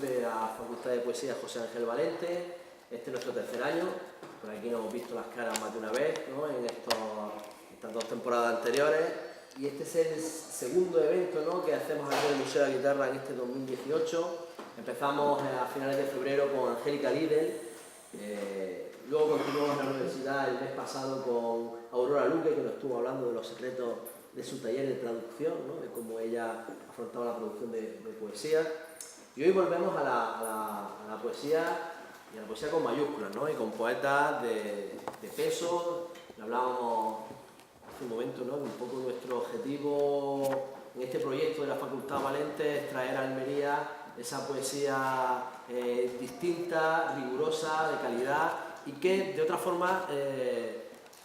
de la Facultad de Poesía José Ángel Valente. Este es nuestro tercer año, por aquí nos hemos visto las caras más de una vez, ¿no?, en estas dos temporadas anteriores, y este es el segundo evento, ¿no?, que hacemos aquí en el Museo de la Guitarra en este 2018. Empezamos a finales de febrero con Angélica Lidl, luego continuamos en la universidad el mes pasado con Aurora Luque, que nos estuvo hablando de los secretos de su taller de traducción, ¿no?, de cómo ella afrontaba la producción de poesía. Y hoy volvemos a la poesía, y a la poesía con mayúsculas, ¿no?, y con poetas de peso. Hablábamos hace un momento, ¿no?, de un poco nuestro objetivo en este proyecto de la Facultad Valente es traer a Almería esa poesía distinta, rigurosa, de calidad, y que de otra forma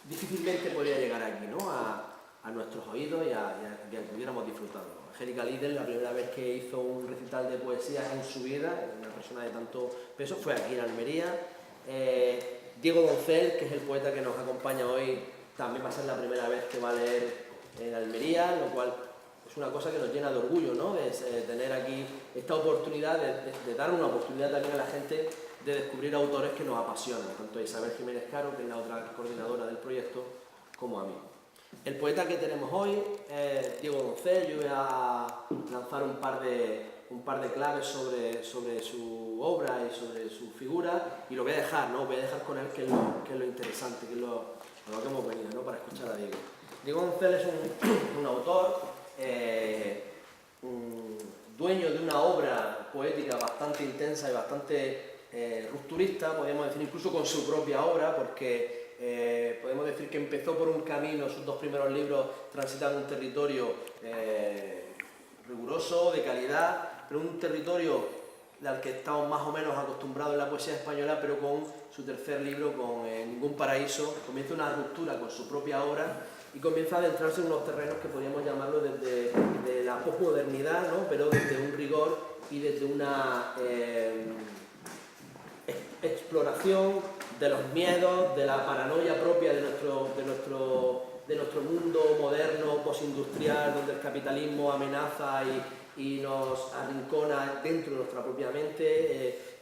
difícilmente podría llegar aquí, ¿no?, a nuestros oídos y a que pudiéramos disfrutarlo. Angélica Lidl, la primera vez que hizo un recital de poesía en su vida, una persona de tanto peso, fue aquí en Almería. Diego Doncel, que es el poeta que nos acompaña hoy, también va a ser la primera vez que va a leer en Almería, lo cual es una cosa que nos llena de orgullo, ¿no?, de tener aquí esta oportunidad, de dar una oportunidad también a la gente de descubrir autores que nos apasionan, tanto a Isabel Jiménez Caro, que es la otra coordinadora del proyecto, como a mí. El poeta que tenemos hoy es Diego Doncel. Yo voy a lanzar un par de claves sobre su obra y sobre su figura, y lo voy a dejar, ¿no?, voy a dejar con él, que es lo interesante, que es lo que hemos venido, ¿no?, para escuchar a Diego. Diego Doncel es un autor, dueño de una obra poética bastante intensa y bastante rupturista, podríamos decir, incluso con su propia obra, porque podemos decir que empezó por un camino. Sus dos primeros libros transitan un territorio riguroso, de calidad, pero un territorio al que estamos más o menos acostumbrados en la poesía española, pero con su tercer libro, con Ningún Paraíso, comienza una ruptura con su propia obra y comienza a adentrarse en unos terrenos que podríamos llamarlo desde la posmodernidad, ¿no?, pero desde un rigor y desde una exploración de los miedos, de la paranoia propia de nuestro mundo moderno, postindustrial, donde el capitalismo amenaza y nos arrincona dentro de nuestra propia mente,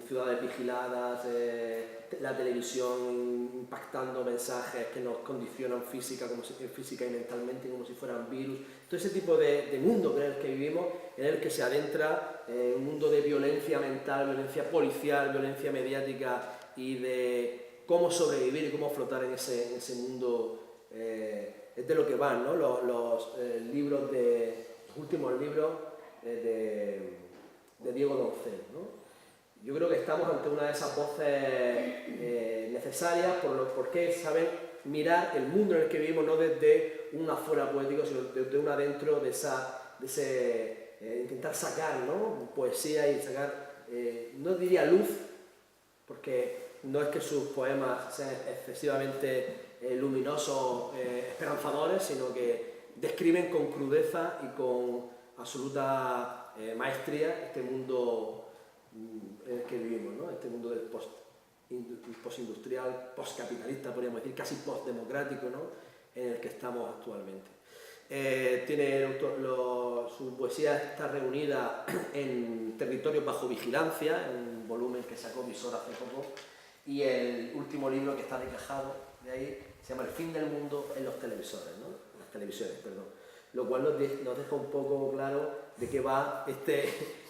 ciudades vigiladas, la televisión impactando mensajes que nos condicionan física y mentalmente como si fueran virus. Todo ese tipo de mundo en el que vivimos, en el que se adentra un mundo de violencia mental, violencia policial, violencia mediática, y de cómo sobrevivir y cómo flotar en ese mundo. Es de lo que van, ¿no?, los últimos libros de Diego Doncel, ¿no? Yo creo que estamos ante una de esas voces necesarias porque saben mirar el mundo en el que vivimos no desde un afuera poético, sino desde un adentro de ese intentar sacar, ¿no?, poesía y sacar, no diría luz, porque no es que sus poemas sean excesivamente luminosos, esperanzadores, sino que describen con crudeza y con absoluta maestría este mundo en el que vivimos, ¿no?, este mundo del postindustrial, postcapitalista, podríamos decir, casi postdemocrático, ¿no?, en el que estamos actualmente. Su poesía está reunida en Territorios bajo vigilancia, en un volumen que sacó Visor hace poco, y el último libro que está recajado de ahí se llama El fin del mundo en los televisores, ¿no?, en las televisiones, perdón. Lo cual nos deja un poco claro de qué va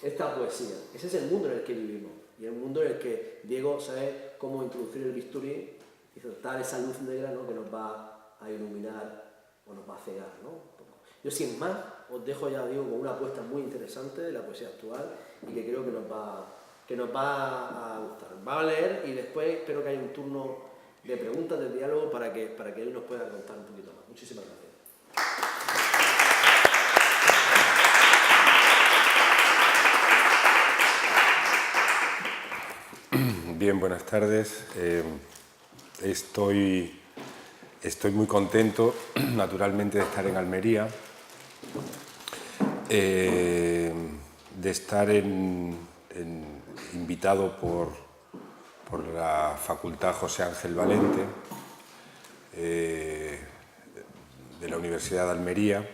esta poesía. Ese es el mundo en el que vivimos, y el mundo en el que Diego sabe cómo introducir el bisturí y soltar esa luz negra, ¿no?, que nos va a iluminar o nos va a cegar, ¿no? Yo, sin más, os dejo ya, digo, con una apuesta muy interesante de la poesía actual y que creo que nos va a gustar. Va a leer y después espero que haya un turno de preguntas, de diálogo, para que él nos pueda contar un poquito más. Muchísimas gracias. Bien, buenas tardes. Estoy muy contento, naturalmente, de estar en Almería, de estar invitado por la Facultad José Ángel Valente de la Universidad de Almería,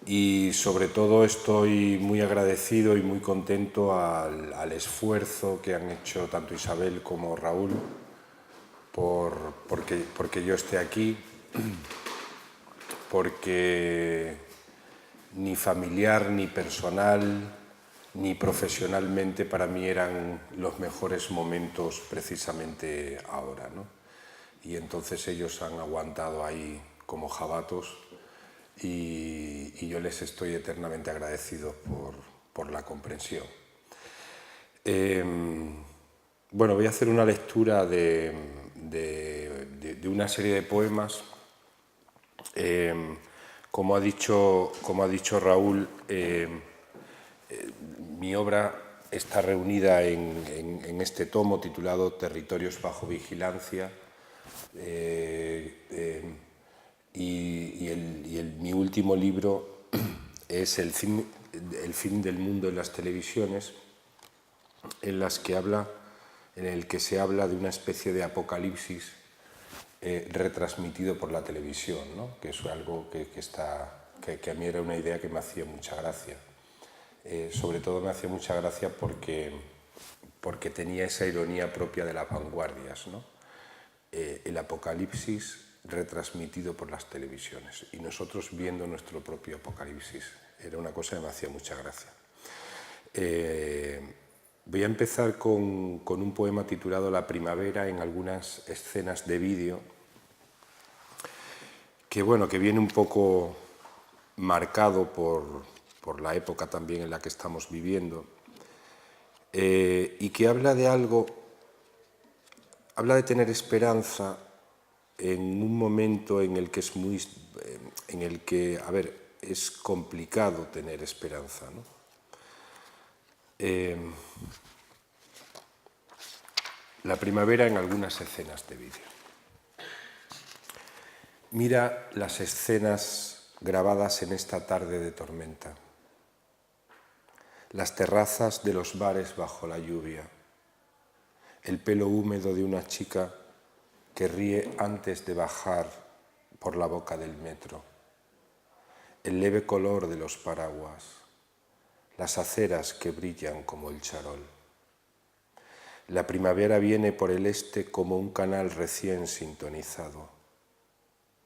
Y sobre todo estoy muy agradecido y muy contento al esfuerzo que han hecho tanto Isabel como Raúl porque yo esté aquí, porque ni familiar, ni personal, ni profesionalmente para mí eran los mejores momentos precisamente ahora, ¿no? Y entonces ellos han aguantado ahí como jabatos y yo les estoy eternamente agradecido por la comprensión. Bueno, voy a hacer una lectura de una serie de poemas. Como ha dicho Raúl, mi obra está reunida en este tomo titulado Territorios bajo vigilancia, mi último libro es el fin del mundo en las televisiones, en el que se habla de una especie de apocalipsis retransmitido por la televisión, ¿no? Que es algo que a mí era una idea que me hacía mucha gracia. Sobre todo me hacía mucha gracia porque tenía esa ironía propia de las vanguardias, ¿no? El apocalipsis retransmitido por las televisiones y nosotros viendo nuestro propio apocalipsis. Era una cosa que me hacía mucha gracia. Voy a empezar con un poema titulado La primavera en algunas escenas de vídeo, que viene un poco marcado por la época también en la que estamos viviendo, y que habla de tener esperanza en un momento en el que es complicado tener esperanza, ¿no? La primavera en algunas escenas de vídeo. Mira las escenas grabadas en esta tarde de tormenta. Las terrazas de los bares bajo la lluvia. El pelo húmedo de una chica que ríe antes de bajar por la boca del metro. El leve color de los paraguas. Las aceras que brillan como el charol. La primavera viene por el este como un canal recién sintonizado.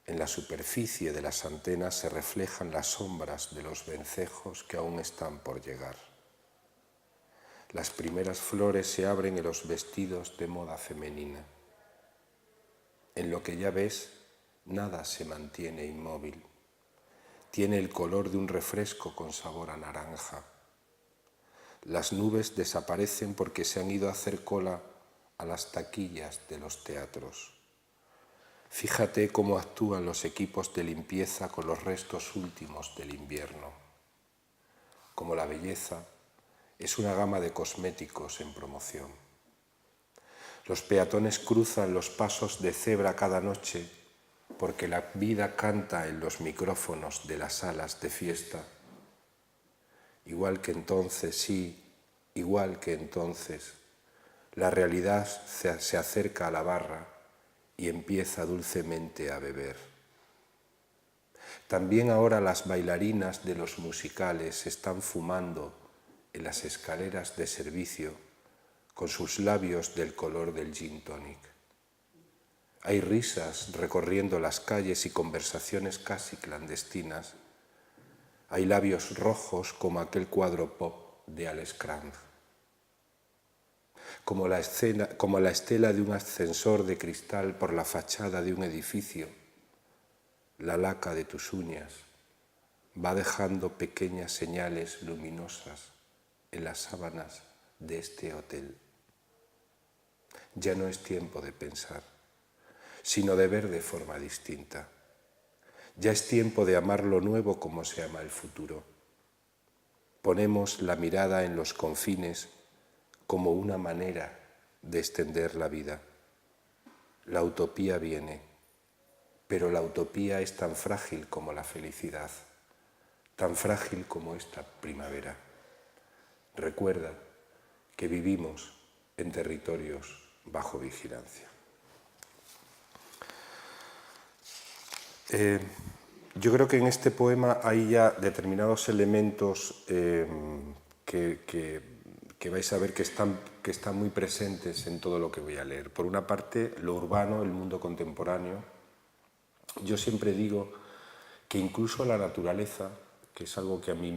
En la superficie de las antenas se reflejan las sombras de los vencejos que aún están por llegar. Las primeras flores se abren en los vestidos de moda femenina. En lo que ya ves, nada se mantiene inmóvil. Tiene el color de un refresco con sabor a naranja. Las nubes desaparecen porque se han ido a hacer cola a las taquillas de los teatros. Fíjate cómo actúan los equipos de limpieza con los restos últimos del invierno. Como la belleza es una gama de cosméticos en promoción. Los peatones cruzan los pasos de cebra cada noche porque la vida canta en los micrófonos de las salas de fiesta. Igual que entonces, la realidad se acerca a la barra y empieza dulcemente a beber. También ahora las bailarinas de los musicales están fumando en las escaleras de servicio con sus labios del color del gin tonic. Hay risas recorriendo las calles y conversaciones casi clandestinas. Hay labios rojos como aquel cuadro pop de Alex Krantz. Como la estela de un ascensor de cristal por la fachada de un edificio, la laca de tus uñas va dejando pequeñas señales luminosas en las sábanas de este hotel. Ya no es tiempo de pensar, sino de ver de forma distinta. Ya es tiempo de amar lo nuevo como se ama el futuro. Ponemos la mirada en los confines como una manera de extender la vida. La utopía viene, pero la utopía es tan frágil como la felicidad, tan frágil como esta primavera. Recuerda que vivimos en territorios bajo vigilancia. Yo creo que en este poema hay ya determinados elementos que vais a ver que están muy presentes en todo lo que voy a leer. Por una parte, lo urbano, el mundo contemporáneo. Yo siempre digo que incluso la naturaleza, que es algo que a mí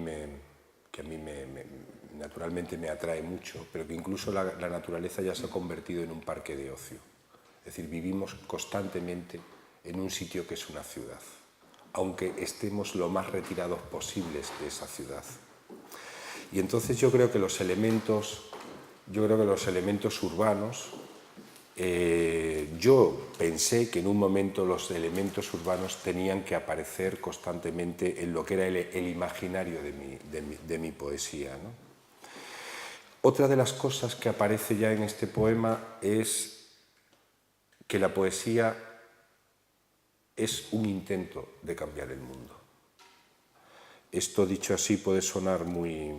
naturalmente me atrae mucho, pero que incluso la naturaleza ya se ha convertido en un parque de ocio. Es decir, vivimos constantemente en un sitio que es una ciudad, aunque estemos lo más retirados posibles de esa ciudad. Y entonces yo creo que los elementos urbanos, yo pensé que en un momento los elementos urbanos tenían que aparecer constantemente en lo que era el imaginario de mi poesía, ¿no? Otra de las cosas que aparece ya en este poema es que la poesía es un intento de cambiar el mundo. Esto dicho así puede sonar muy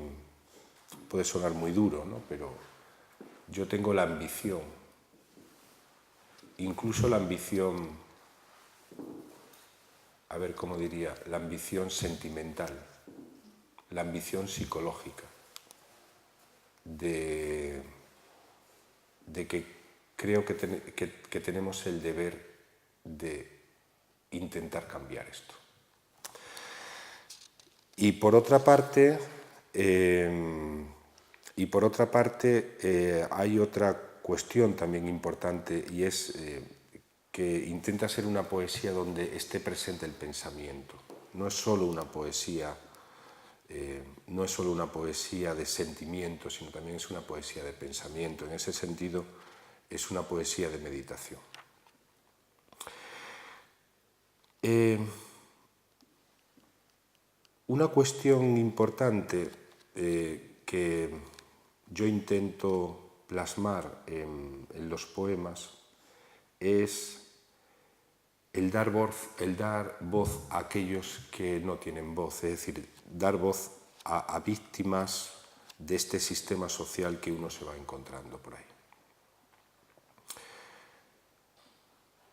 duro, ¿no? Pero yo tengo la ambición, incluso la ambición, a ver cómo diría, la ambición sentimental, la ambición psicológica, de que creo que tenemos el deber de intentar cambiar esto. Y por otra parte, hay otra cuestión también importante, y es que intenta ser una poesía donde esté presente el pensamiento. No es solo una poesía de sentimiento, sino también es una poesía de pensamiento. En ese sentido, es una poesía de meditación. Una cuestión importante que yo intento plasmar en los poemas es el dar voz a aquellos que no tienen voz, es decir, dar voz a víctimas de este sistema social que uno se va encontrando por ahí.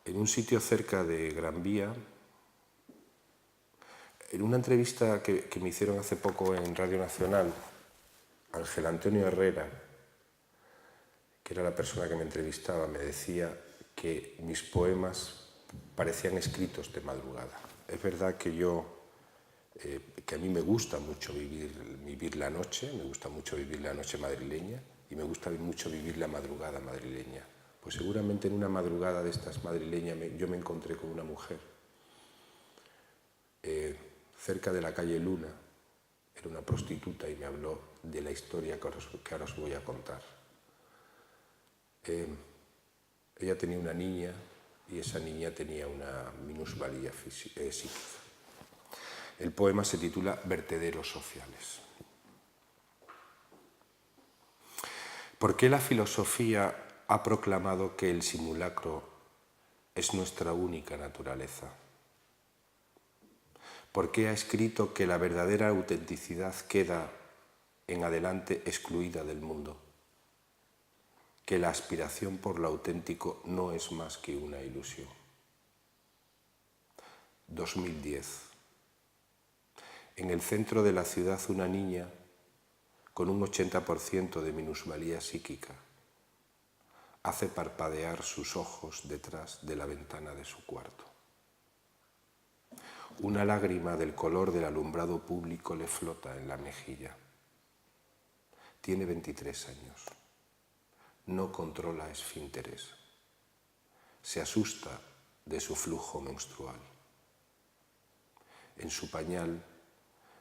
En un sitio cerca de Gran Vía, en una entrevista que me hicieron hace poco en Radio Nacional, Ángel Antonio Herrera, que era la persona que me entrevistaba, me decía que mis poemas parecían escritos de madrugada. Es verdad que que a mí me gusta mucho vivir la noche, me gusta mucho vivir la noche madrileña y me gusta mucho vivir la madrugada madrileña. Pues seguramente en una madrugada de estas madrileñas yo me encontré con una mujer cerca de la calle Luna. Era una prostituta y me habló de la historia que ahora os voy a contar. Ella tenía una niña y esa niña tenía una minusvalía psíquica. El poema se titula Vertederos sociales. ¿Por qué la filosofía ha proclamado que el simulacro es nuestra única naturaleza? ¿Por qué ha escrito que la verdadera autenticidad queda en adelante excluida del mundo? Que la aspiración por lo auténtico no es más que una ilusión. 2010. En el centro de la ciudad una niña con un 80% de minusvalía psíquica hace parpadear sus ojos detrás de la ventana de su cuarto. Una lágrima del color del alumbrado público le flota en la mejilla. Tiene 23 años. No controla esfínteres. Se asusta de su flujo menstrual. En su pañal,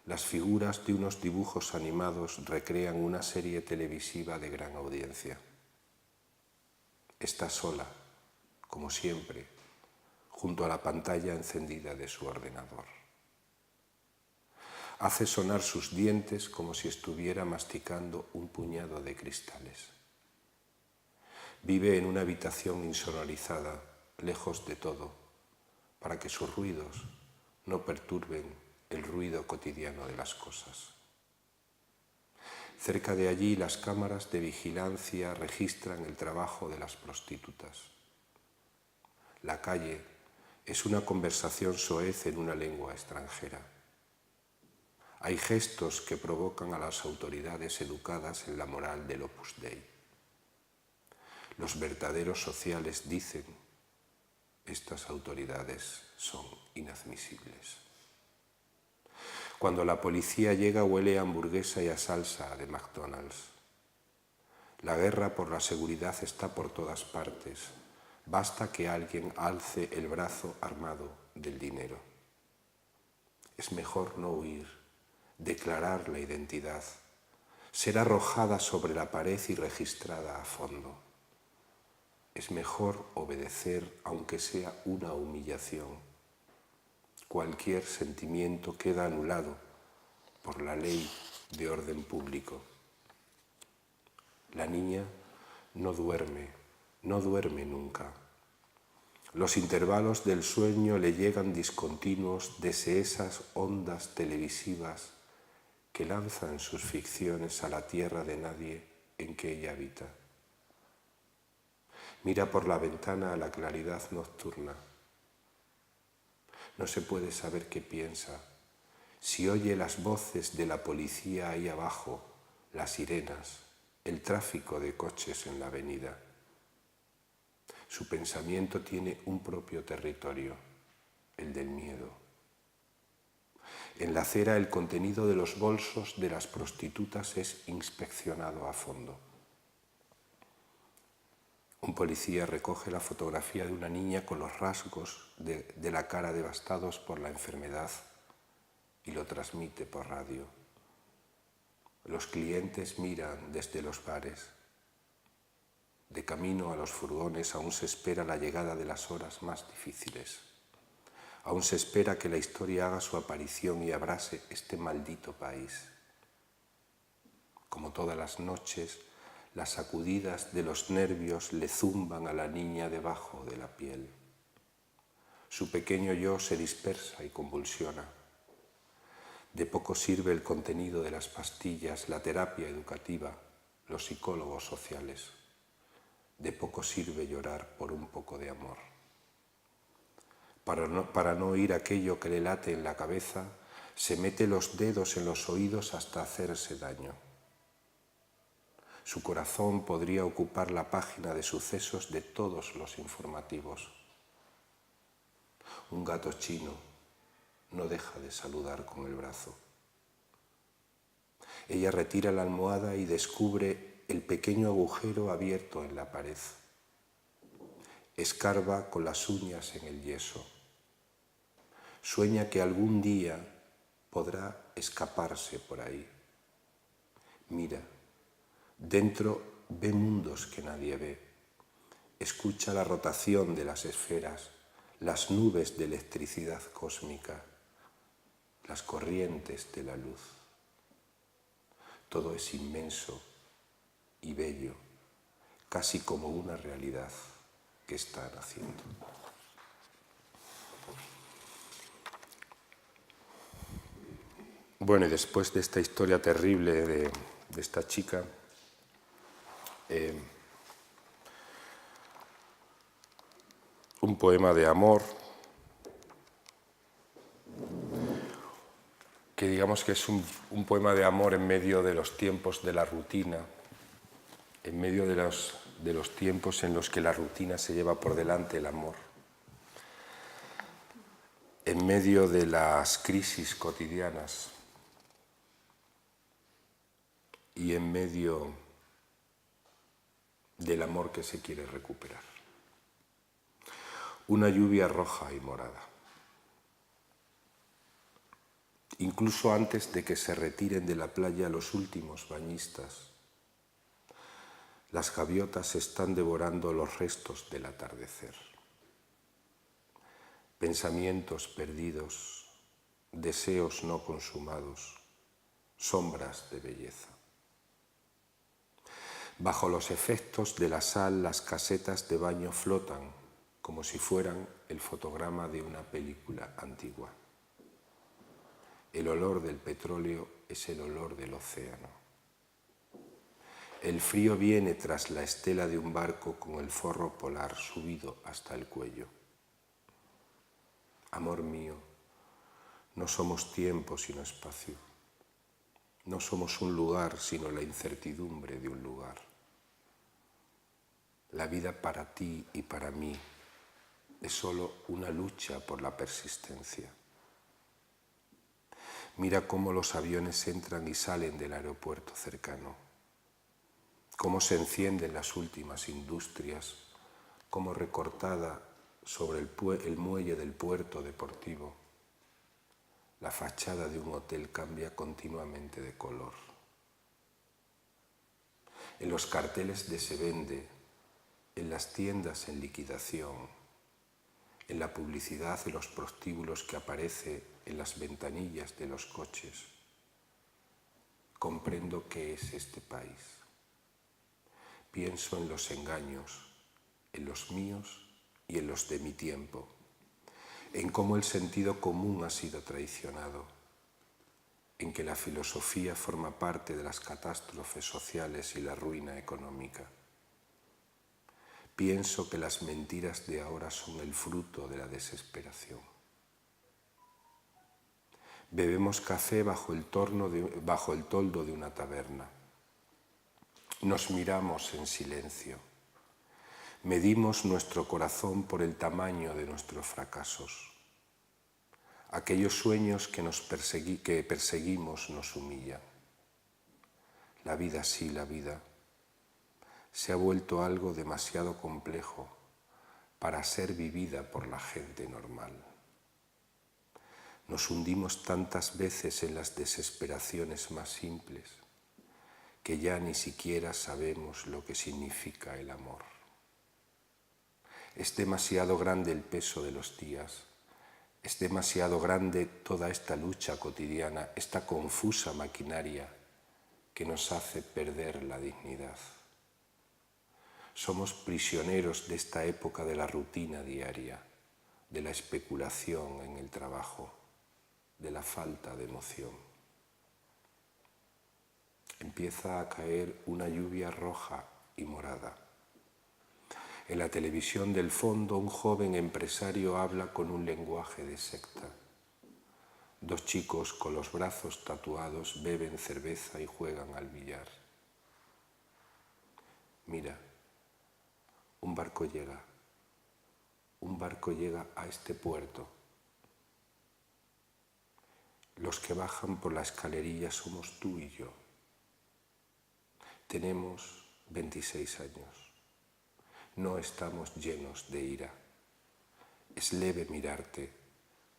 las figuras de unos dibujos animados recrean una serie televisiva de gran audiencia. Está sola, como siempre, junto a la pantalla encendida de su ordenador. Hace sonar sus dientes como si estuviera masticando un puñado de cristales. Vive en una habitación insonorizada, lejos de todo, para que sus ruidos no perturben el ruido cotidiano de las cosas. Cerca de allí las cámaras de vigilancia registran el trabajo de las prostitutas. La calle Es una conversación soez en una lengua extranjera. Hay gestos que provocan a las autoridades educadas en la moral del Opus Dei. Los verdaderos sociales dicen: estas autoridades son inadmisibles. Cuando la policía llega, huele a hamburguesa y a salsa de McDonald's. La guerra por la seguridad está por todas partes. Basta que alguien alce el brazo armado del dinero. Es mejor no huir, declarar la identidad, ser arrojada sobre la pared y registrada a fondo. Es mejor obedecer, aunque sea una humillación. Cualquier sentimiento queda anulado por la ley de orden público. La niña no duerme nunca. Los intervalos del sueño le llegan discontinuos desde esas ondas televisivas que lanzan sus ficciones a la tierra de nadie en que ella habita. Mira por la ventana a la claridad nocturna. No se puede saber qué piensa. Si oye las voces de la policía ahí abajo, las sirenas, el tráfico de coches en la avenida. Su pensamiento tiene un propio territorio, el del miedo. En la acera el contenido de los bolsos de las prostitutas es inspeccionado a fondo. Un policía recoge la fotografía de una niña con los rasgos de la cara devastados por la enfermedad y lo transmite por radio. Los clientes miran desde los bares. De camino a los furgones aún se espera la llegada de las horas más difíciles. Aún se espera que la historia haga su aparición y abrase este maldito país. Como todas las noches, las sacudidas de los nervios le zumban a la niña debajo de la piel. Su pequeño yo se dispersa y convulsiona. De poco sirve el contenido de las pastillas, la terapia educativa, los psicólogos sociales. De poco sirve llorar por un poco de amor. Para no oír aquello que le late en la cabeza, se mete los dedos en los oídos hasta hacerse daño. Su corazón podría ocupar la página de sucesos de todos los informativos. Un gato chino no deja de saludar con el brazo. Ella retira la almohada y descubre el pequeño agujero abierto en la pared. Escarba con las uñas en el yeso. Sueña que algún día podrá escaparse por ahí. Mira, dentro ve mundos que nadie ve. Escucha la rotación de las esferas, las nubes de electricidad cósmica, las corrientes de la luz. Todo es inmenso y bello, casi como una realidad que está naciendo. Bueno, y después de esta historia terrible de esta chica, un poema de amor que digamos que es un poema de amor en medio de los tiempos de la rutina, en medio de los tiempos en los que la rutina se lleva por delante el amor, en medio de las crisis cotidianas y en medio del amor que se quiere recuperar. Una lluvia roja y morada. Incluso antes de que se retiren de la playa los últimos bañistas, las gaviotas están devorando los restos del atardecer. Pensamientos perdidos, deseos no consumados, sombras de belleza. Bajo los efectos de la sal, las casetas de baño flotan como si fueran el fotograma de una película antigua. El olor del petróleo es el olor del océano. El frío viene tras la estela de un barco con el forro polar subido hasta el cuello. Amor mío, no somos tiempo sino espacio. No somos un lugar sino la incertidumbre de un lugar. La vida para ti y para mí es solo una lucha por la persistencia. Mira cómo los aviones entran y salen del aeropuerto cercano, cómo se encienden las últimas industrias, cómo recortada sobre el muelle del puerto deportivo, la fachada de un hotel cambia continuamente de color. En los carteles de se vende, en las tiendas en liquidación, en la publicidad de los prostíbulos que aparece en las ventanillas de los coches, comprendo qué es este país. Pienso en los engaños, en los míos y en los de mi tiempo, en cómo el sentido común ha sido traicionado, en que la filosofía forma parte de las catástrofes sociales y la ruina económica. Pienso que las mentiras de ahora son el fruto de la desesperación. Bebemos café bajo el toldo de una taberna. Nos miramos en silencio. Medimos nuestro corazón por el tamaño de nuestros fracasos. Aquellos sueños que perseguimos nos humillan. La vida, sí, la vida, se ha vuelto algo demasiado complejo para ser vivida por la gente normal. Nos hundimos tantas veces en las desesperaciones más simples que ya ni siquiera sabemos lo que significa el amor. Es demasiado grande el peso de los días, es demasiado grande toda esta lucha cotidiana, esta confusa maquinaria que nos hace perder la dignidad. Somos prisioneros de esta época de la rutina diaria, de la especulación en el trabajo, de la falta de emoción. Empieza a caer una lluvia roja y morada. En la televisión del fondo, un joven empresario habla con un lenguaje de secta. Dos chicos con los brazos tatuados beben cerveza y juegan al billar. Mira, un barco llega a este puerto. Los que bajan por la escalerilla somos tú y yo. Tenemos 26 años. No estamos llenos de ira. Es leve mirarte,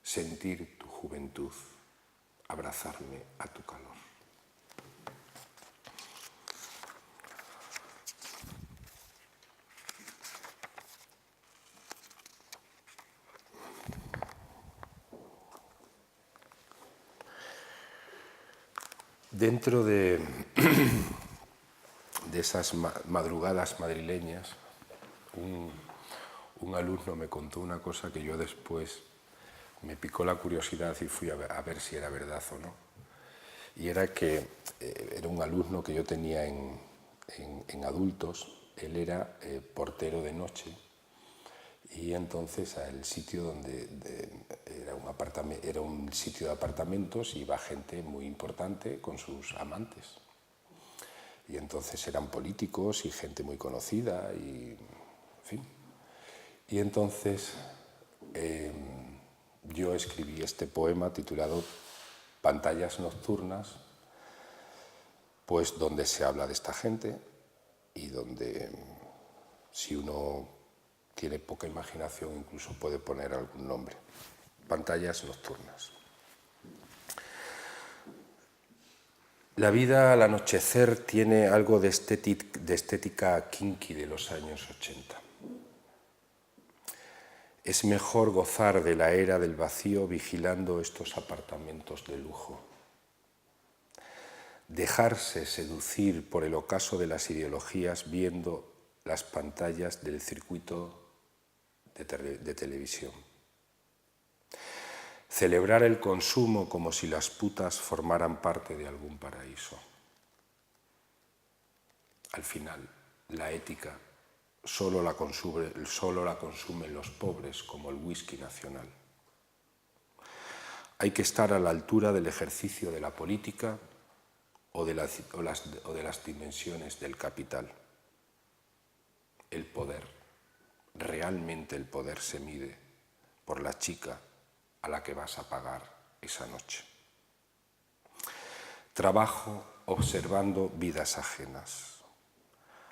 sentir tu juventud, abrazarme a tu calor. Dentro de esas madrugadas madrileñas, un alumno me contó una cosa que yo después me picó la curiosidad y fui a ver si era verdad o no. Y era que era un alumno que yo tenía en adultos, él era portero de noche, y entonces al sitio donde era un sitio de apartamentos, iba gente muy importante con sus amantes. Y entonces eran políticos y gente muy conocida y en fin. Y entonces yo escribí este poema titulado Pantallas nocturnas, pues donde se habla de esta gente y donde si uno tiene poca imaginación incluso puede poner algún nombre. Pantallas nocturnas. La vida al anochecer tiene algo de estética kinky de los años 80. Es mejor gozar de la era del vacío vigilando estos apartamentos de lujo. Dejarse seducir por el ocaso de las ideologías viendo las pantallas del circuito de televisión. Celebrar el consumo como si las putas formaran parte de algún paraíso. Al final, la ética solo la consumen los pobres como el whisky nacional. Hay que estar a la altura del ejercicio de la política o de las dimensiones del capital. El poder, realmente el poder se mide por la chica a la que vas a pagar esa noche. Trabajo observando vidas ajenas,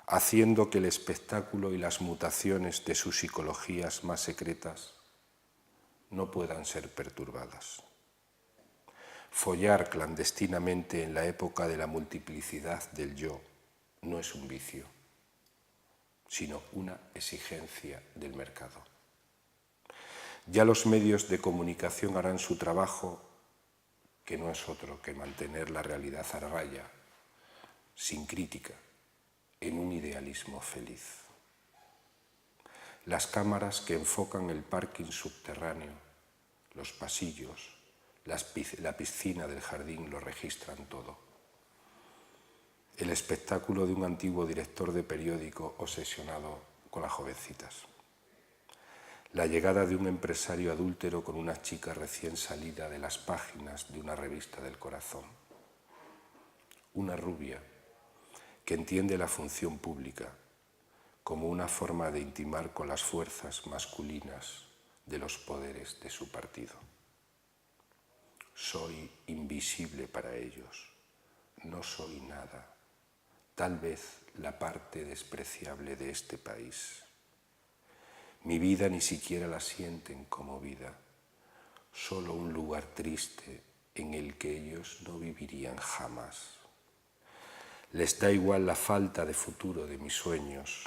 haciendo que el espectáculo y las mutaciones de sus psicologías más secretas no puedan ser perturbadas. Follar clandestinamente en la época de la multiplicidad del yo no es un vicio, sino una exigencia del mercado. Ya los medios de comunicación harán su trabajo, que no es otro que mantener la realidad a raya, sin crítica, en un idealismo feliz. Las cámaras que enfocan el parking subterráneo, los pasillos, la piscina del jardín lo registran todo. El espectáculo de un antiguo director de periódico obsesionado con las jovencitas. La llegada de un empresario adúltero con una chica recién salida de las páginas de una revista del corazón. Una rubia que entiende la función pública como una forma de intimar con las fuerzas masculinas de los poderes de su partido. Soy invisible para ellos, no soy nada, tal vez la parte despreciable de este país. Mi vida ni siquiera la sienten como vida, solo un lugar triste en el que ellos no vivirían jamás. Les da igual la falta de futuro de mis sueños,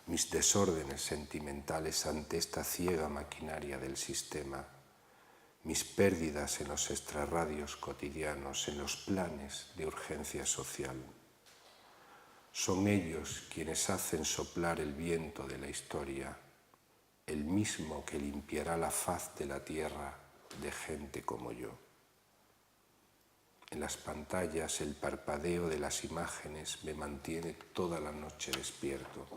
mis desórdenes sentimentales ante esta ciega maquinaria del sistema, mis pérdidas en los extrarradios cotidianos, en los planes de urgencia social. Son ellos quienes hacen soplar el viento de la historia, el mismo que limpiará la faz de la tierra de gente como yo. En las pantallas el parpadeo de las imágenes me mantiene toda la noche despierto.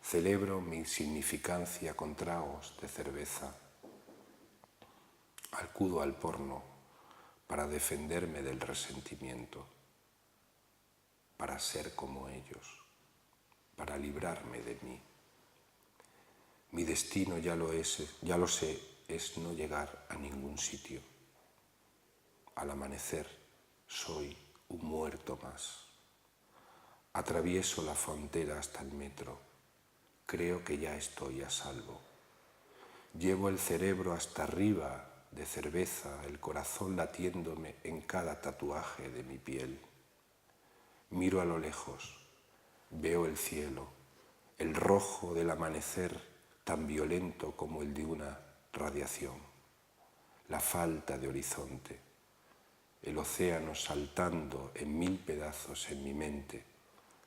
Celebro mi insignificancia con tragos de cerveza. Acudo al porno para defenderme del resentimiento, para ser como ellos, para librarme de mí. Mi destino ya lo sé, es no llegar a ningún sitio. Al amanecer soy un muerto más. Atravieso la frontera hasta el metro. Creo que ya estoy a salvo. Llevo el cerebro hasta arriba de cerveza, el corazón latiéndome en cada tatuaje de mi piel. Miro a lo lejos, veo el cielo, el rojo del amanecer tan violento como el de una radiación, la falta de horizonte, el océano saltando en 1000 pedazos en mi mente,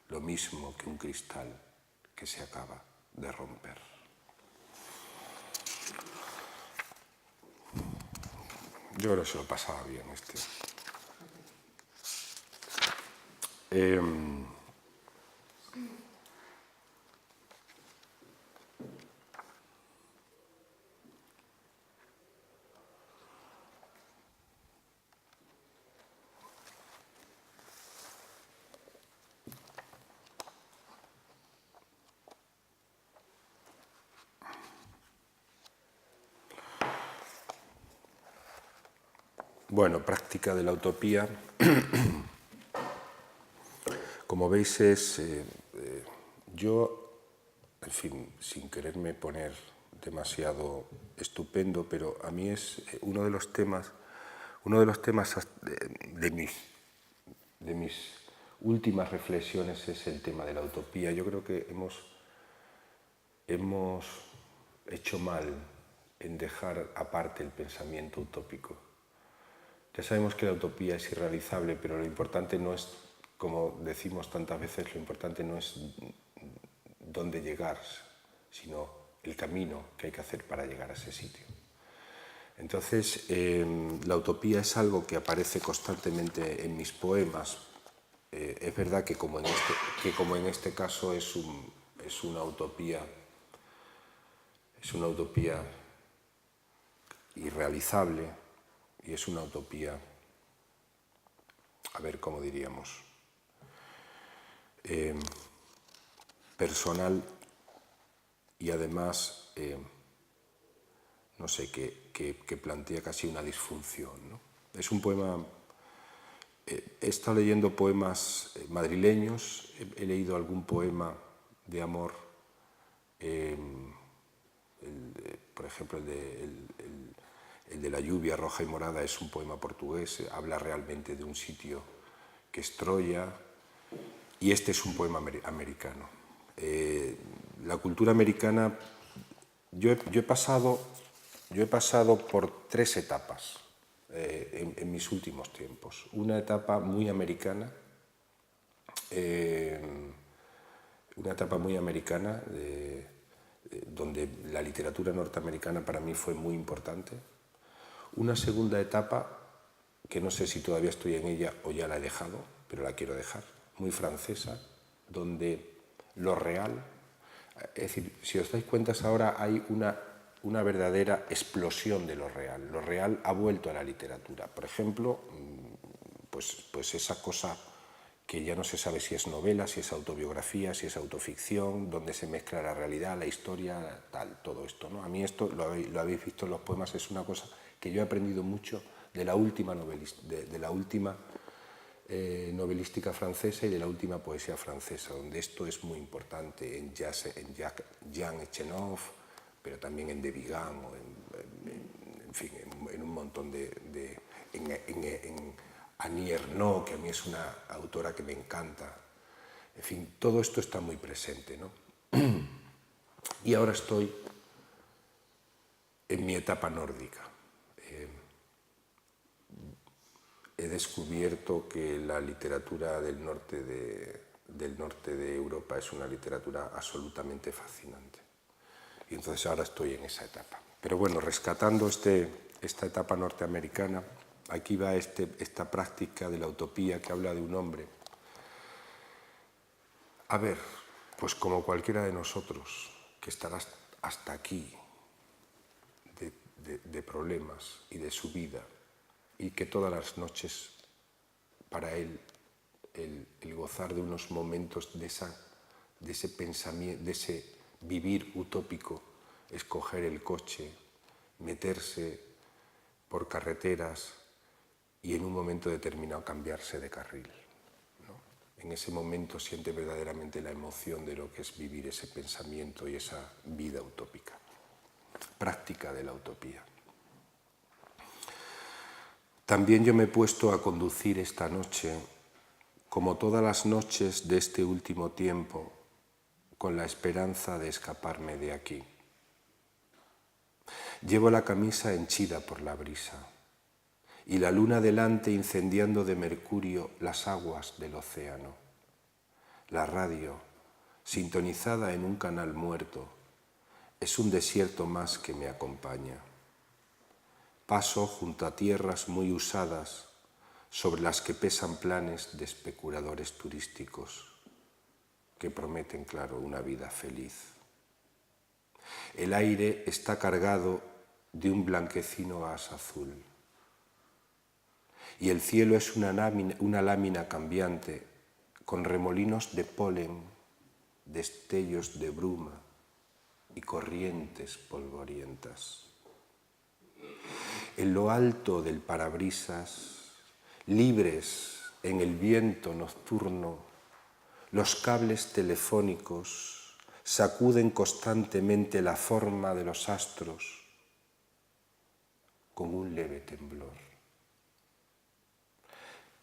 lo mismo que un cristal que se acaba de romper. Yo creo que se lo pasaba bien este. Bueno, práctica de la utopía. Como veis es, yo, en fin, sin quererme poner demasiado estupendo, pero a mí es uno de los temas de mis últimas reflexiones es el tema de la utopía. Yo creo que hemos hecho mal en dejar aparte el pensamiento utópico. Ya sabemos que la utopía es irrealizable, pero lo importante no es, como decimos tantas veces, lo importante no es dónde llegar, sino el camino que hay que hacer para llegar a ese sitio. Entonces, la utopía es algo que aparece constantemente en mis poemas. Es verdad que como en este caso es una utopía irrealizable y es una utopía, a ver cómo diríamos, personal y además, no sé, que plantea casi una disfunción, ¿no? Es un poema. He estado leyendo poemas madrileños, he leído algún poema de amor, por ejemplo el de La lluvia roja y morada es un poema portugués, habla realmente de un sitio que es Troya, y este es un poema americano. La cultura americana, yo he pasado por 3 etapas. En mis últimos tiempos. Una etapa muy americana, donde la literatura norteamericana para mí fue muy importante. Una segunda etapa, que no sé si todavía estoy en ella o ya la he dejado, pero la quiero dejar, muy francesa, donde lo real, es decir, si os dais cuenta ahora hay una verdadera explosión de lo real. Lo real ha vuelto a la literatura. Por ejemplo, pues esa cosa que ya no se sabe si es novela, si es autobiografía, si es autoficción, donde se mezcla la realidad, la historia, tal, todo esto, ¿no? A mí esto, lo habéis visto en los poemas, es una cosa que yo he aprendido mucho de la última novelística francesa y de la última poesía francesa, donde esto es muy importante, en Jean Echenov, pero también en De Vigan, o en fin, en un montón en Annie Ernaux, que a mí es una autora que me encanta. En fin, todo esto está muy presente, ¿no? Y ahora estoy en mi etapa nórdica. He descubierto que la literatura del norte de Europa es una literatura absolutamente fascinante. Y entonces ahora estoy en esa etapa. Pero bueno, rescatando esta etapa norteamericana, aquí va esta práctica de la utopía que habla de un hombre. A ver, pues como cualquiera de nosotros, que estará hasta aquí de problemas y de su vida, y que todas las noches para él el gozar de unos momentos de ese pensamiento, de ese vivir utópico, es coger el coche, meterse por carreteras y en un momento determinado cambiarse de carril, ¿no? En ese momento siente verdaderamente la emoción de lo que es vivir ese pensamiento y esa vida utópica. Práctica de la utopía. También yo me he puesto a conducir esta noche, como todas las noches de este último tiempo, con la esperanza de escaparme de aquí. Llevo la camisa henchida por la brisa y la luna delante incendiando de mercurio las aguas del océano. La radio, sintonizada en un canal muerto, es un desierto más que me acompaña. Paso junto a tierras muy usadas sobre las que pesan planes de especuladores turísticos que prometen, claro, una vida feliz. El aire está cargado de un blanquecino gas azul y el cielo es una lámina cambiante con remolinos de polen, destellos de bruma y corrientes polvorientas. En lo alto del parabrisas, libres en el viento nocturno, los cables telefónicos sacuden constantemente la forma de los astros con un leve temblor.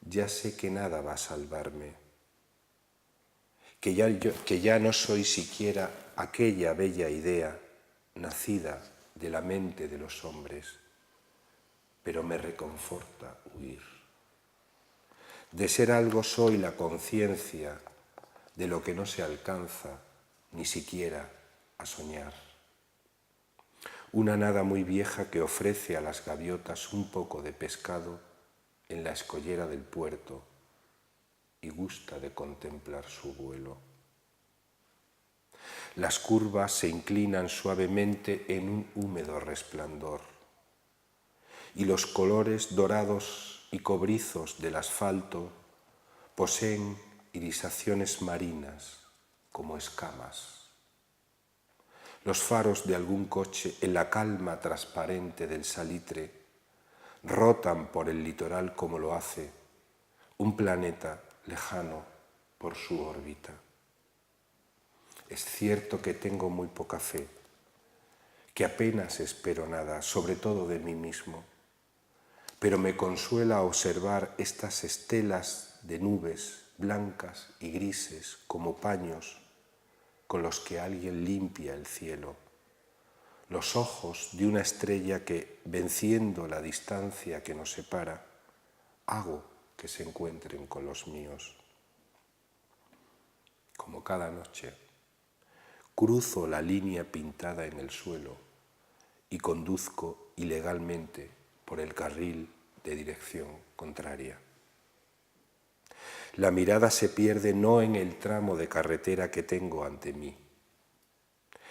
Ya sé que nada va a salvarme, que ya no soy siquiera aquella bella idea nacida de la mente de los hombres, pero me reconforta huir. De ser algo soy la conciencia de lo que no se alcanza ni siquiera a soñar. Una nada muy vieja que ofrece a las gaviotas un poco de pescado en la escollera del puerto y gusta de contemplar su vuelo. Las curvas se inclinan suavemente en un húmedo resplandor. y los colores dorados y cobrizos del asfalto poseen irisaciones marinas como escamas. Los faros de algún coche en la calma transparente del salitre rotan por el litoral como lo hace un planeta lejano por su órbita. Es cierto que tengo muy poca fe, que apenas espero nada, sobre todo de mí mismo, pero me consuela observar estas estelas de nubes blancas y grises como paños con los que alguien limpia el cielo, los ojos de una estrella que, venciendo la distancia que nos separa, hago que se encuentren con los míos. Como cada noche, cruzo la línea pintada en el suelo y conduzco ilegalmente por el carril de dirección contraria. La mirada se pierde no en el tramo de carretera que tengo ante mí,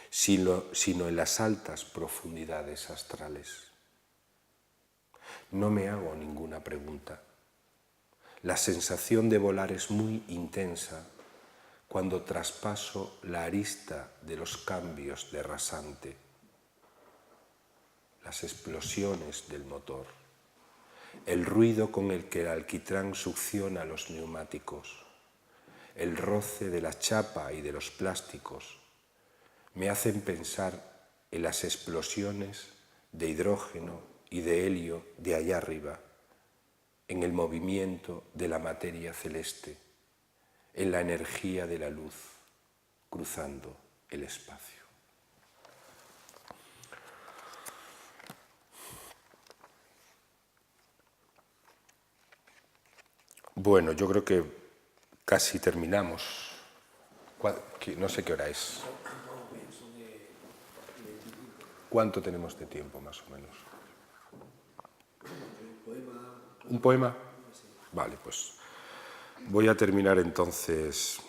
sino en las altas profundidades astrales. No me hago ninguna pregunta. La sensación de volar es muy intensa cuando traspaso la arista de los cambios de rasante, las explosiones del motor, el ruido con el que el alquitrán succiona los neumáticos, el roce de la chapa y de los plásticos, me hacen pensar en las explosiones de hidrógeno y de helio de allá arriba, en el movimiento de la materia celeste, en la energía de la luz cruzando el espacio. Bueno, yo creo que casi terminamos. No sé qué hora es. ¿Cuánto tenemos de tiempo, más o menos? ¿Un poema? Vale, pues voy a terminar entonces.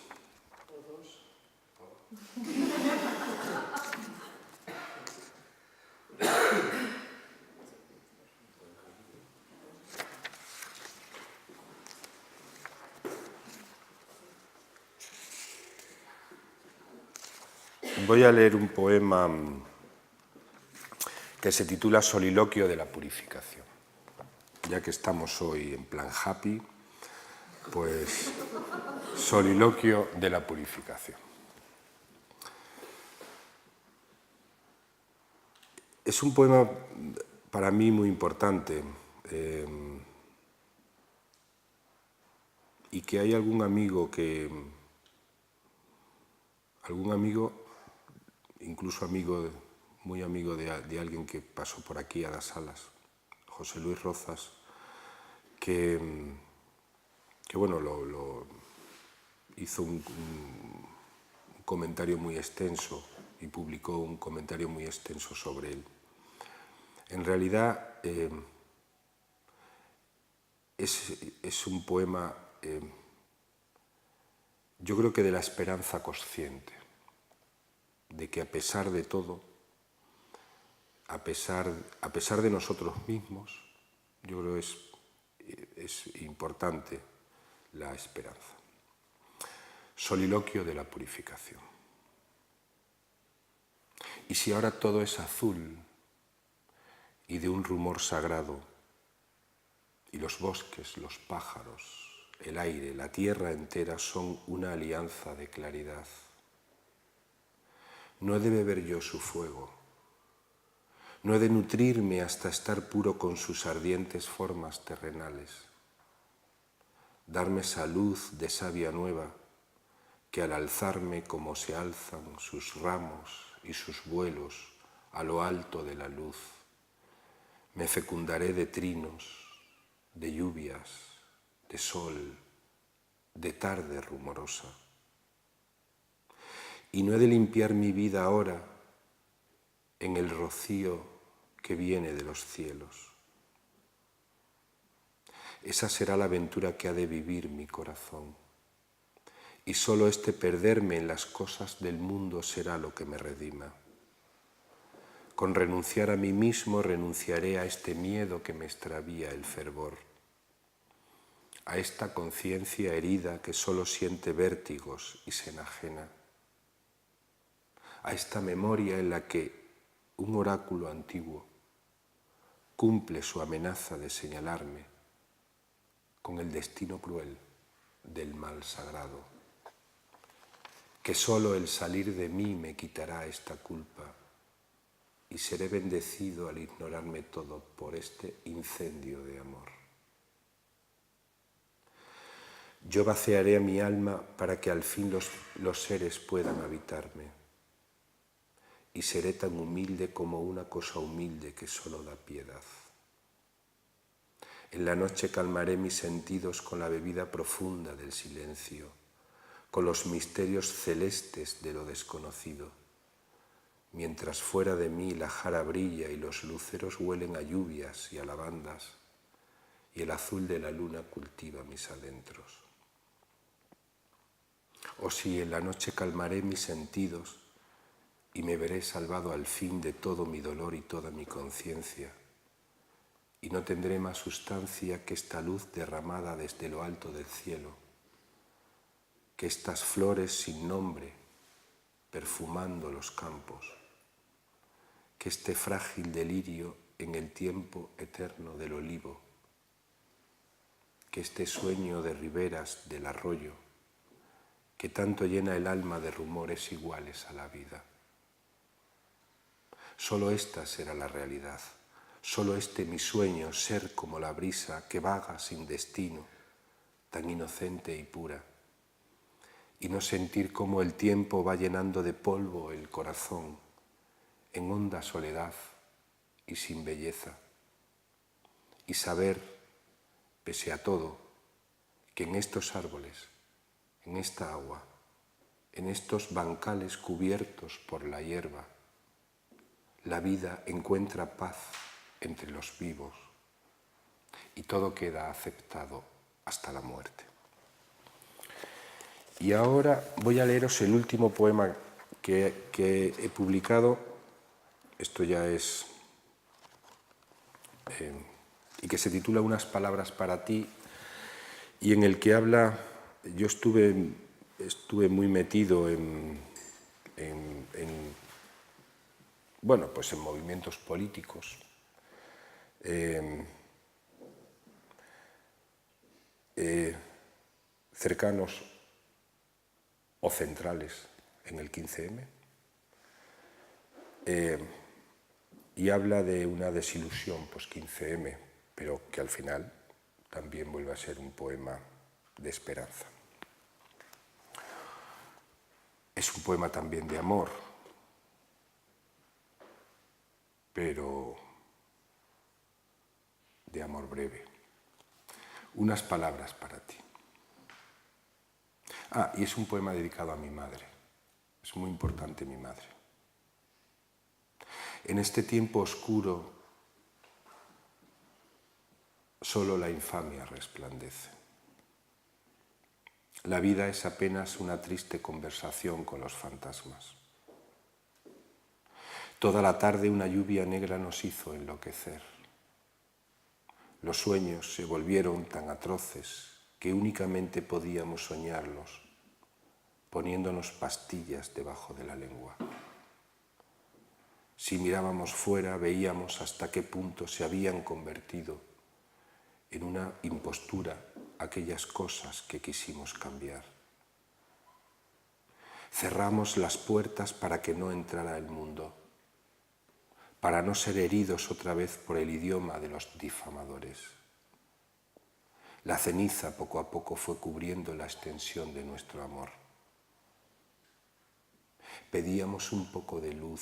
Voy a leer un poema que se titula Soliloquio de la purificación. Ya que estamos hoy en plan happy, pues Soliloquio de la purificación. Es un poema para mí muy importante y que hay algún amigo, incluso muy amigo de alguien que pasó por aquí a las salas, José Luis Rozas, que bueno, hizo un comentario muy extenso y publicó un comentario muy extenso sobre él. En realidad es un poema, yo creo que de la esperanza consciente, de que a pesar de todo, a pesar de nosotros mismos, yo creo que es importante la esperanza. Soliloquio de la purificación. Y si ahora todo es azul y de un rumor sagrado, y los bosques, los pájaros, el aire, la tierra entera son una alianza de claridad, no he de beber yo su fuego, no he de nutrirme hasta estar puro con sus ardientes formas terrenales, darme esa luz de savia nueva que al alzarme como se alzan sus ramos y sus vuelos a lo alto de la luz, me fecundaré de trinos, de lluvias, de sol, de tarde rumorosa. Y no he de limpiar mi vida ahora en el rocío que viene de los cielos. Esa será la aventura que ha de vivir mi corazón. Y solo este perderme en las cosas del mundo será lo que me redima. Con renunciar a mí mismo renunciaré a este miedo que me extravía el fervor, a esta conciencia herida que solo siente vértigos y se enajena, a esta memoria en la que un oráculo antiguo cumple su amenaza de señalarme con el destino cruel del mal sagrado, que solo el salir de mí me quitará esta culpa y seré bendecido al ignorarme todo por este incendio de amor. Yo vaciaré a mi alma para que al fin los seres puedan habitarme, y seré tan humilde como una cosa humilde que solo da piedad. En la noche calmaré mis sentidos con la bebida profunda del silencio, con los misterios celestes de lo desconocido, mientras fuera de mí la jara brilla y los luceros huelen a lluvias y a lavandas, y el azul de la luna cultiva mis adentros. O si en la noche calmaré mis sentidos y me veré salvado al fin de todo mi dolor y toda mi conciencia, y no tendré más sustancia que esta luz derramada desde lo alto del cielo, que estas flores sin nombre perfumando los campos, que este frágil delirio en el tiempo eterno del olivo, que este sueño de riberas del arroyo, que tanto llena el alma de rumores iguales a la vida. Solo esta será la realidad, solo este mi sueño, ser como la brisa que vaga sin destino, tan inocente y pura, y no sentir cómo el tiempo va llenando de polvo el corazón, en honda soledad y sin belleza, y saber, pese a todo, que en estos árboles, en esta agua, en estos bancales cubiertos por la hierba, la vida encuentra paz entre los vivos y todo queda aceptado hasta la muerte. Y ahora voy a leeros el último poema que he publicado. Esto ya es... y que se titula Unas palabras para ti, y en el que habla... Yo estuve muy metido en movimientos políticos, cercanos o centrales en el 15M, y habla de una desilusión post-15M, pero que al final también vuelve a ser un poema de esperanza. Es un poema también de amor, pero de amor breve. Unas palabras para ti. Y es un poema dedicado a mi madre. Es muy importante mi madre. En este tiempo oscuro, solo la infamia resplandece. La vida es apenas una triste conversación con los fantasmas. Toda la tarde una lluvia negra nos hizo enloquecer. Los sueños se volvieron tan atroces que únicamente podíamos soñarlos, poniéndonos pastillas debajo de la lengua. Si mirábamos fuera, veíamos hasta qué punto se habían convertido en una impostura aquellas cosas que quisimos cambiar. Cerramos las puertas para que no entrara el mundo, para no ser heridos otra vez por el idioma de los difamadores. La ceniza poco a poco fue cubriendo la extensión de nuestro amor. Pedíamos un poco de luz,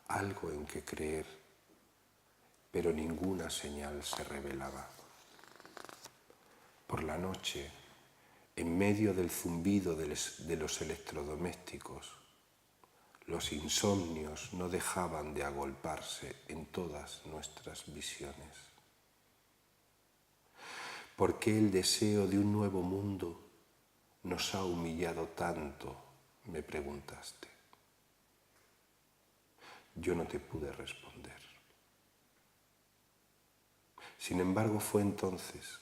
algo en que creer, pero ninguna señal se revelaba. Por la noche, en medio del zumbido de los electrodomésticos, los insomnios no dejaban de agolparse en todas nuestras visiones. ¿Por qué el deseo de un nuevo mundo nos ha humillado tanto?, me preguntaste. yo no te pude responder. Sin embargo, fue entonces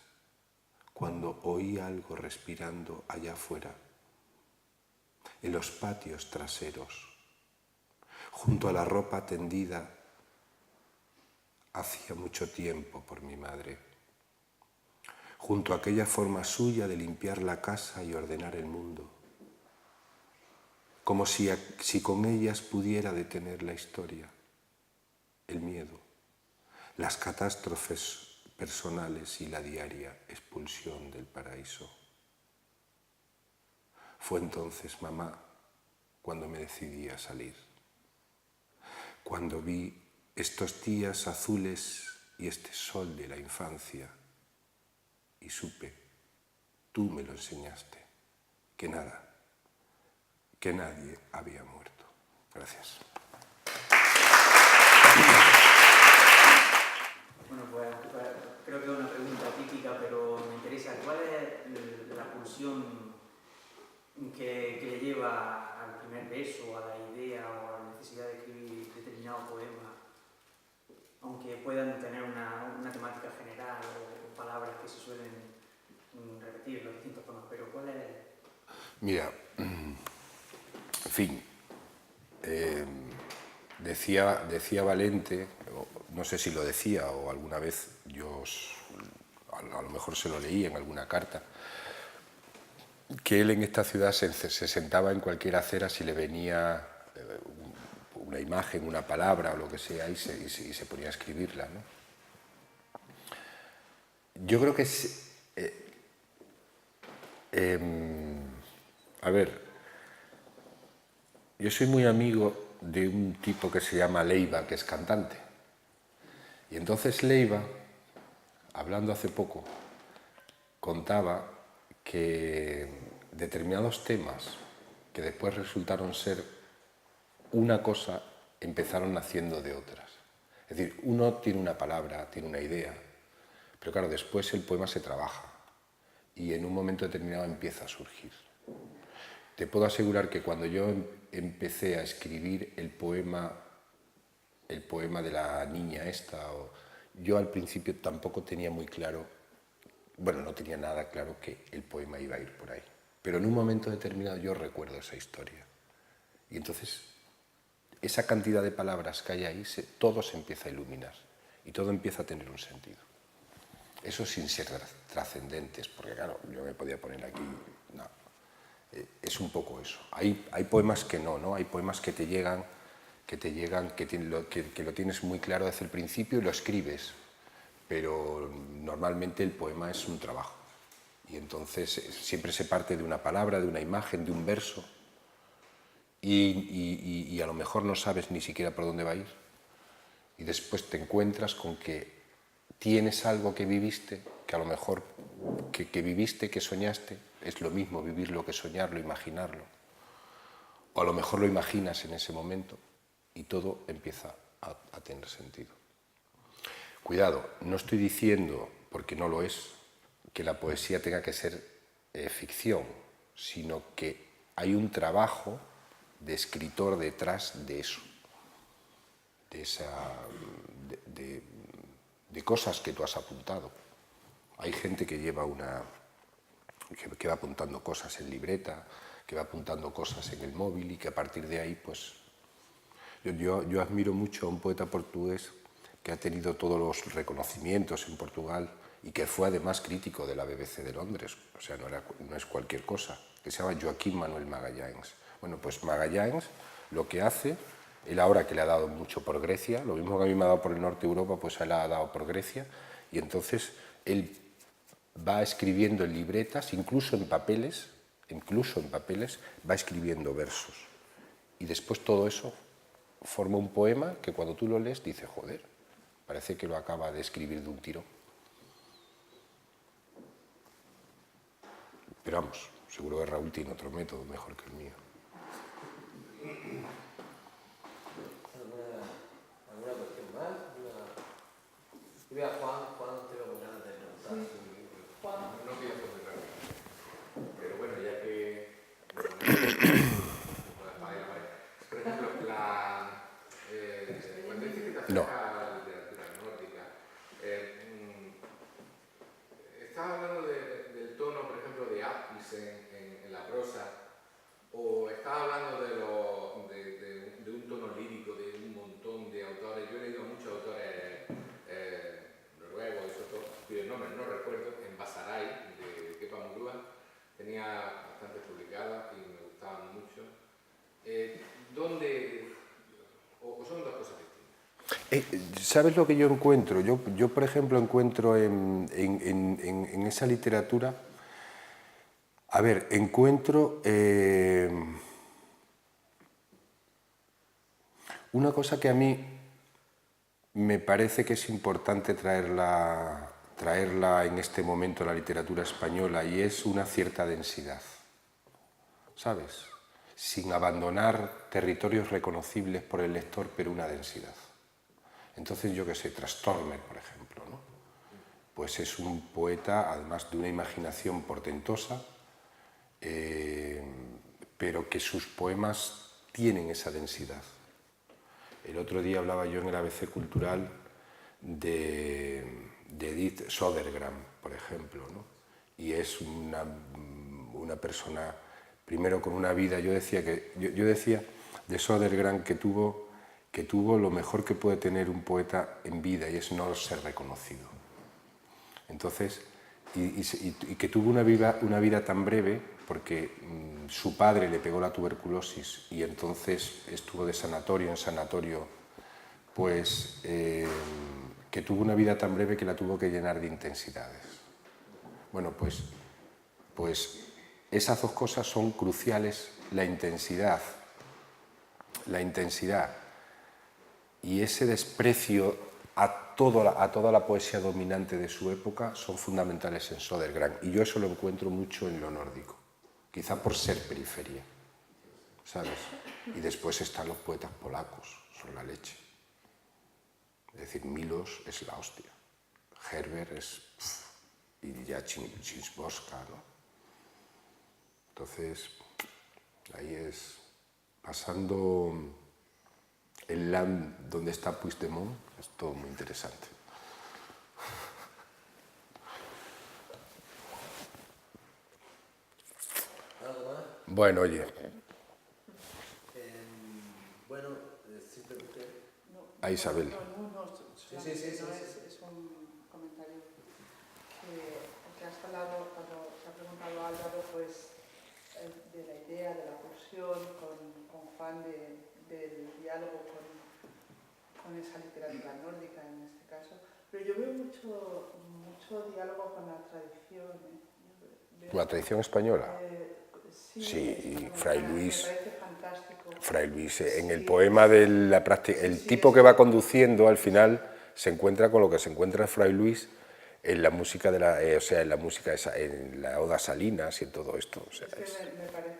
cuando oí algo respirando allá afuera, en los patios traseros, junto a la ropa tendida hacía mucho tiempo por mi madre, junto a aquella forma suya de limpiar la casa y ordenar el mundo, como si con ellas pudiera detener la historia, el miedo, las catástrofes personales y la diaria expulsión del paraíso. Fue entonces, mamá, cuando me decidí a salir, cuando vi estos días azules y este sol de la infancia, y supe, tú me lo enseñaste, que nada, que nadie había muerto. Gracias. Bueno, pues creo que es una pregunta típica, pero me interesa. ¿Cuál es la pulsión que le lleva al primer beso, a la idea o a la necesidad de escribir determinado poema, aunque puedan tener una temática general o palabras que se suelen repetir en los distintos poemas, pero cuál es? Mira, en fin, decía Valente, no sé si lo decía o alguna vez yo a lo mejor se lo leí en alguna carta, que él en esta ciudad se sentaba en cualquier acera si le venía una imagen, una palabra o lo que sea y se ponía a escribirla, ¿no? Yo creo que es... a ver, yo soy muy amigo de un tipo que se llama Leiva, que es cantante. Y entonces Leiva, hablando hace poco, contaba que determinados temas que después resultaron ser una cosa, empezaron naciendo de otras. Es decir, uno tiene una palabra, tiene una idea, pero claro, después el poema se trabaja y en un momento determinado empieza a surgir. Te puedo asegurar que cuando yo empecé a escribir el poema de la niña esta, yo al principio tampoco tenía muy claro, bueno, no tenía nada claro que el poema iba a ir por ahí. Pero en un momento determinado yo recuerdo esa historia. Y entonces, esa cantidad de palabras que hay ahí, todo se empieza a iluminar y todo empieza a tener un sentido. Eso sin ser trascendentes, porque claro, yo me podía poner aquí, no. Es un poco eso. Hay poemas que no, hay poemas que te llegan, que lo tienes muy claro desde el principio y lo escribes, pero normalmente el poema es un trabajo. Y entonces siempre se parte de una palabra, de una imagen, de un verso, y a lo mejor no sabes ni siquiera por dónde va a ir, y después te encuentras con que tienes algo que viviste, que a lo mejor que viviste, que soñaste, es lo mismo vivirlo que soñarlo, imaginarlo. O a lo mejor lo imaginas en ese momento y todo empieza a tener sentido. Cuidado, no estoy diciendo, porque no lo es, que la poesía tenga que ser ficción, sino que hay un trabajo de escritor detrás de eso, de cosas que tú has apuntado. Hay gente que lleva que va apuntando cosas en libreta, que va apuntando cosas en el móvil y que a partir de ahí, pues... Yo admiro mucho a un poeta portugués que ha tenido todos los reconocimientos en Portugal y que fue además crítico de la BBC de Londres, o sea, no es cualquier cosa, que se llama Joaquim Manuel Magalhães. Bueno, pues Magalhães lo que hace, él ahora que le ha dado mucho por Grecia, lo mismo que a mí me ha dado por el norte de Europa, pues a él le ha dado por Grecia, y entonces él va escribiendo en libretas, incluso en papeles, va escribiendo versos. Y después todo eso forma un poema que cuando tú lo lees dices, joder, parece que lo acaba de escribir de un tiro. Pero vamos, seguro que Raúl tiene otro método mejor que el mío. ¿Alguna cuestión más? Mira, Juan te lo voy a preguntar. Juan. No quiero comentar, pero bueno, ya que... Por ejemplo, No. a la literatura nórdica. Estás hablando del tono, por ejemplo, de Apis en la prosa, o estás hablando de un tono lírico de un montón de autores. Yo he leído a muchos autores noruegos, cuyos nombres no recuerdo, en Basarai, de Kepa Murúa. Tenía bastantes publicadas y me gustaban mucho. ¿Dónde? ¿O son dos cosas distintas? ¿Sabes lo que yo encuentro? Yo por ejemplo, encuentro en esa literatura, a ver, encuentro una cosa que a mí me parece que es importante traerla en este momento a la literatura española, y es una cierta densidad, ¿sabes? Sin abandonar territorios reconocibles por el lector, pero una densidad. Entonces, yo qué sé, Trastormer, por ejemplo, ¿no? Pues es un poeta, además de una imaginación portentosa, pero que sus poemas tienen esa densidad. El otro día hablaba yo en el ABC Cultural de Edith Södergran, por ejemplo, ¿no? Y es una persona, primero con una vida, yo decía de Södergran que tuvo lo mejor que puede tener un poeta en vida, y es no ser reconocido. Entonces, y que tuvo una vida tan breve porque su padre le pegó la tuberculosis y entonces estuvo de sanatorio en sanatorio, pues que tuvo una vida tan breve que la tuvo que llenar de intensidades. Bueno, pues esas dos cosas son cruciales, la intensidad y ese desprecio a toda la poesía dominante de su época son fundamentales en Södergran, y yo eso lo encuentro mucho en lo nórdico, quizá por ser periferia, ¿sabes? Y después están los poetas polacos, son la leche. Es decir, Milos es la hostia, Herbert es... y ya Czyżewska, ¿no? Entonces, ahí es... pasando el land donde está Puigdemont, es todo muy interesante. ¿Algo más? Bueno, oye, Bueno, simplemente... a Isabel. Sí. Es un comentario que has hablado, cuando te ha preguntado Álvaro, pues de la idea de la pulsión con Juan del diálogo con esa literatura nórdica en este caso, pero yo veo mucho diálogo con la tradición. ¿Con la tradición española? Sí, y Fray Luis. Me parece fantástico. Fray Luis, en el poema de la práctica, el tipo que va conduciendo al final se encuentra con lo que se encuentra Fray Luis en la música en la música en la Oda Salinas y en todo esto. O sea, es que me parece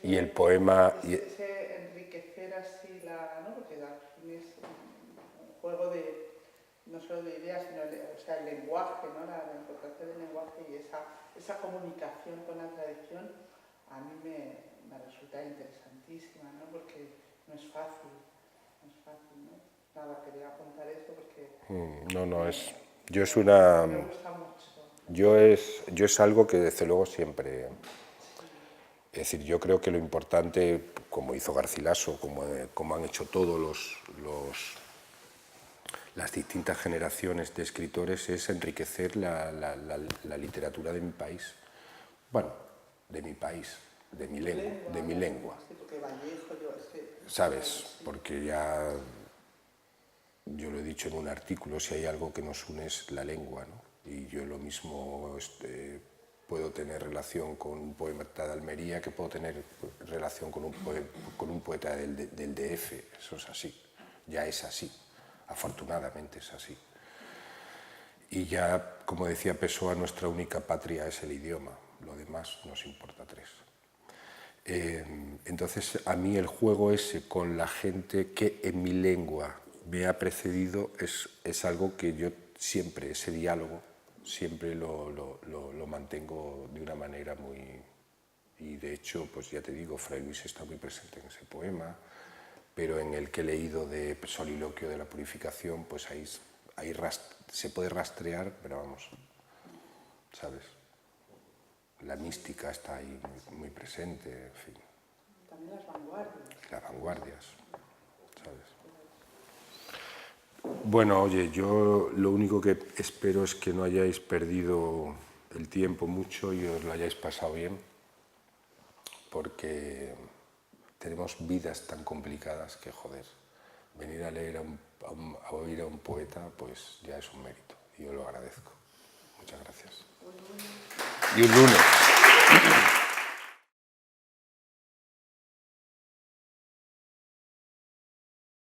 y el poema ese enriquecer así ¿no? Porque es un juego de no solo de ideas, sino el lenguaje, ¿no? La importancia del lenguaje y esa comunicación con la tradición a mí me resulta interesantísima, ¿no? Porque no es fácil, ¿no? Nada, quería apuntar eso porque me gusta mucho. yo es algo que desde luego siempre... Es decir, yo creo que lo importante, como hizo Garcilaso, como han hecho todos las distintas generaciones de escritores, es enriquecer la literatura de mi país. Bueno, de mi país, de mi lengua. ¿Sabes? Porque ya, yo lo he dicho en un artículo, si hay algo que nos une es la lengua, ¿no? Y yo lo mismo puedo tener relación con un poeta de Almería que puedo tener relación con un poeta del DF. Eso es así, ya es así, afortunadamente es así. Y ya, como decía Pessoa, nuestra única patria es el idioma, lo demás nos importa tres. Entonces, a mí el juego ese con la gente que en mi lengua me ha precedido es algo que yo siempre, ese diálogo, siempre lo mantengo de una manera muy... Y de hecho, pues ya te digo, Fray Luis está muy presente en ese poema, pero en el que he leído de Soliloquio de la Purificación, pues ahí se puede rastrear, pero vamos, ¿sabes? La mística está ahí muy presente, en fin. También las vanguardias. Las vanguardias, ¿sabes? Bueno, oye, yo lo único que espero es que no hayáis perdido el tiempo mucho y os lo hayáis pasado bien, porque tenemos vidas tan complicadas que, joder, venir a leer a oír a un poeta, pues ya es un mérito, y yo lo agradezco. Muchas gracias. Y un lunes.